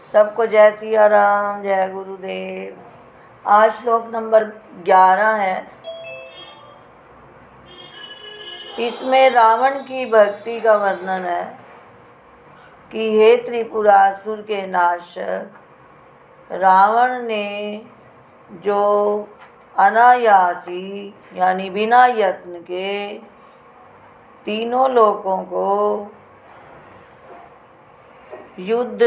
सबको जय सिया राम, जय गुरुदेव। आज श्लोक नंबर 11 है। इसमें रावण की भक्ति का वर्णन है कि हे त्रिपुरासुर के नाशक, रावण ने जो अनायासी यानी बिना यत्न के तीनों लोकों को युद्ध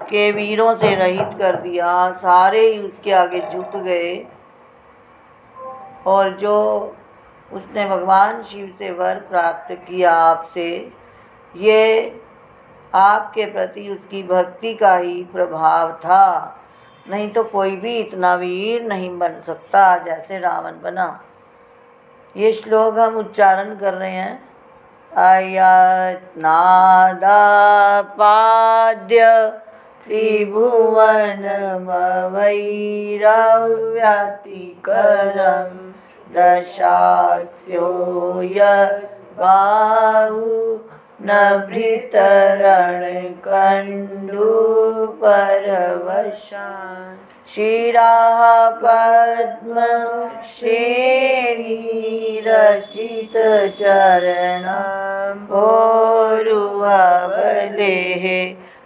के वीरों से रहित कर दिया, सारे ही उसके आगे झुक गए और जो उसने भगवान शिव से वर प्राप्त किया आपसे, ये आपके प्रति उसकी भक्ति का ही प्रभाव था। नहीं तो कोई भी इतना वीर नहीं बन सकता जैसे रावण बना। ये श्लोक हम उच्चारण कर रहे हैं। अयत्नादापाद्य त्रिभुवनमवैरव्यतिकरं दशास्यो यद्बाहु नभृतरणकण्डूपरवशान् शिराः पद्मश्रेणीरचितचरणं भोरुहबलेः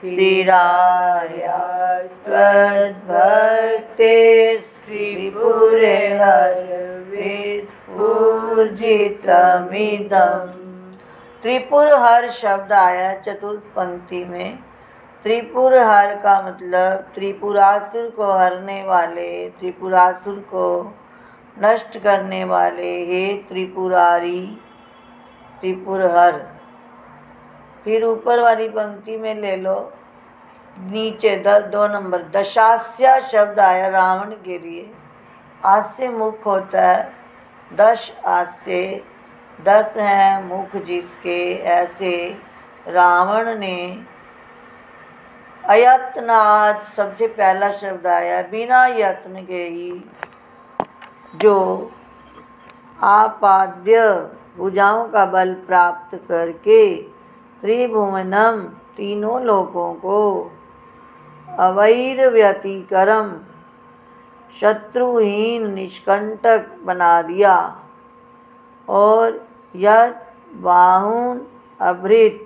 श्रीरायास्त्वद्भक्तेस्त्रिपुरहरविस्फूर्जितमिदम्। त्रिपुरहर शब्द आया चतुर्थ पंक्ति में। त्रिपुरहर का मतलब त्रिपुरासुर को हरने वाले, त्रिपुरासुर को नष्ट करने वाले, हे त्रिपुरारी त्रिपुरहर। फिर ऊपर वाली पंक्ति में ले लो, नीचे 2 नंबर दशास्य शब्द आया रावण के लिए। आस्य मुख होता है, दश आस्य 10 हैं मुख जिसके, ऐसे रावण ने अयत्नात् सबसे पहला शब्द आया, बिना यत्न के ही जो आपाद्य भुजाओं का बल प्राप्त करके त्रिभुवनम तीनों लोकों को अवैरव्यतिकरम शत्रुहीन निष्कंटक बना दिया और यह बाहुन अभृत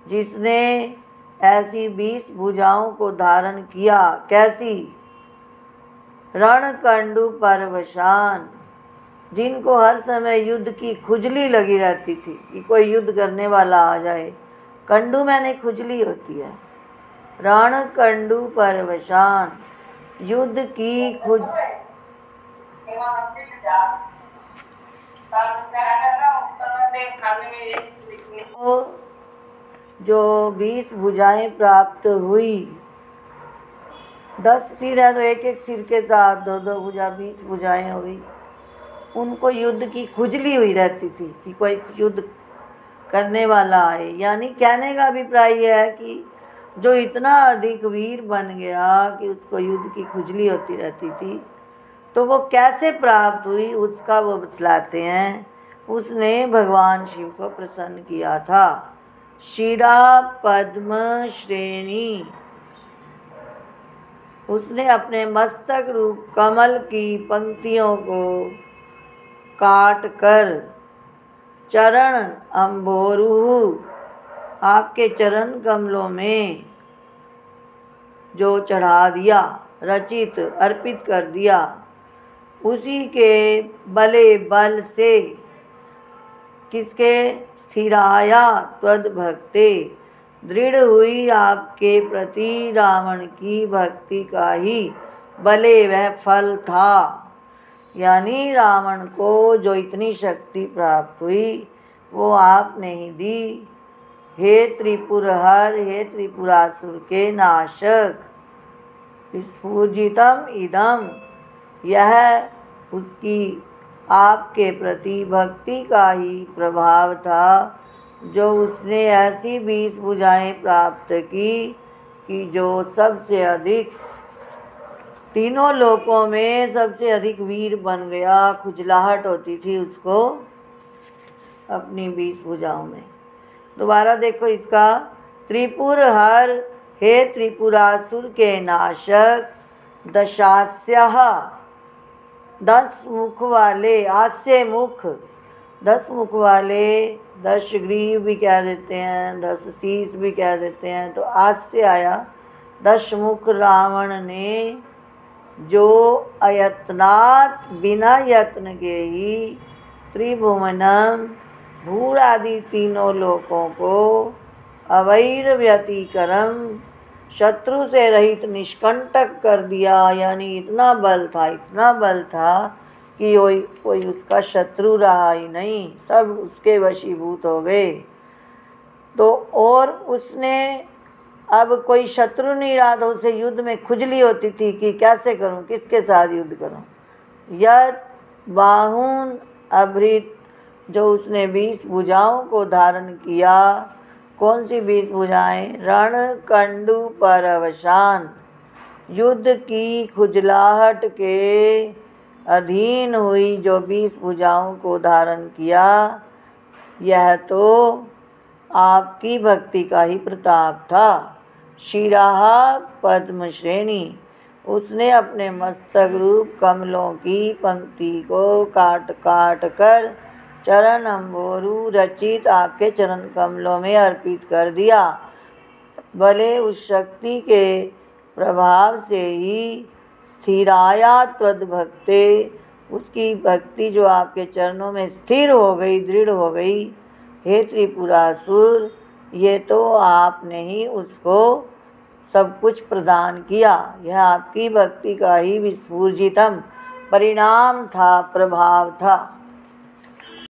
जिसने ऐसी 20 भुजाओं को धारण किया। कैसी? रणकंडू परवशान, जिनको हर समय युद्ध की खुजली लगी रहती थी कि कोई युद्ध करने वाला आ जाए। कंडू मैंने खुजली होती है। रणकंडू परवशान, युद्ध की जो 20 भुजाएं प्राप्त हुई, 10 सिर है तो एक सिर के साथ 2 भुजा, 20 भुजाएं हो गई। उनको युद्ध की खुजली हुई रहती थी कि कोई युद्ध करने वाला आए। यानी कहने का अभिप्राय यह है कि जो इतना अधिक वीर बन गया कि उसको युद्ध की खुजली होती रहती थी, तो वो कैसे प्राप्त हुई उसका वो बतलाते हैं। उसने भगवान शिव को प्रसन्न किया था। शिरा पद्म श्रेणी, उसने अपने मस्तक रूप कमल की पंक्तियों को काट कर चरण अम्भोरुह, आपके चरण कमलों में जो चढ़ा दिया, रचित अर्पित कर दिया, उसी के बले बल से, किसके? स्थिराया त्वद्भक्ते, दृढ़ हुई आपके प्रति रावण की भक्ति का ही बले वह फल था। यानी रावण को जो इतनी शक्ति प्राप्त हुई वो आपने ही दी। हे त्रिपुरहर, हे त्रिपुरासुर के नाशक, विस्फूर्जितम इदम, यह उसकी आपके प्रति भक्ति का ही प्रभाव था जो उसने ऐसी 20 भुजाएं प्राप्त की कि जो सबसे अधिक तीनों लोकों में सबसे अधिक वीर बन गया। खुजलाहट होती थी उसको अपनी 20 भुजाओं में। दोबारा देखो इसका, त्रिपुरहर हे त्रिपुरासुर के नाशक, दशास्यः 10 मुख वाले, आस्य मुख 10 मुख वाले, 10 ग्रीव भी कह देते हैं, 10 शीश भी कह देते हैं, तो आस्य आया 10 मुख रावण ने जो अयत्नात् बिना यत्न के ही त्रिभुवनम भूर आदि तीनों लोकों को अवैर व्यतिकरम शत्रु से रहित निष्कंटक कर दिया। यानी इतना बल था कि कोई उसका शत्रु रहा ही नहीं, सब उसके वशीभूत हो गए। तो और उसने अब कोई शत्रु नहीं रहा, तो उसे युद्ध में खुजली होती थी कि कैसे करूं, किसके साथ युद्ध करूं। यद बाहुन अभृत, जो उसने 20 भुजाओं को धारण किया। कौन सी 20 भुजाएं? रण कंडू पर अवसान, युद्ध की खुजलाहट के अधीन हुई जो 20 भुजाओं को धारण किया। यह तो आपकी भक्ति का ही प्रताप था। शिराह पद्म श्रेणी, उसने अपने मस्तक रूप कमलों की पंक्ति को काट काट कर चरण अम्बोरु रचित आपके चरण कमलों में अर्पित कर दिया। भले उस शक्ति के प्रभाव से ही स्थिराया त्वद भक्ते, उसकी भक्ति जो आपके चरणों में स्थिर हो गई, दृढ़ हो गई। हे त्रिपुरासुर, ये तो आपने ही उसको सब कुछ प्रदान किया। यह आपकी भक्ति का ही विस्फूर्जितम परिणाम था, प्रभाव था।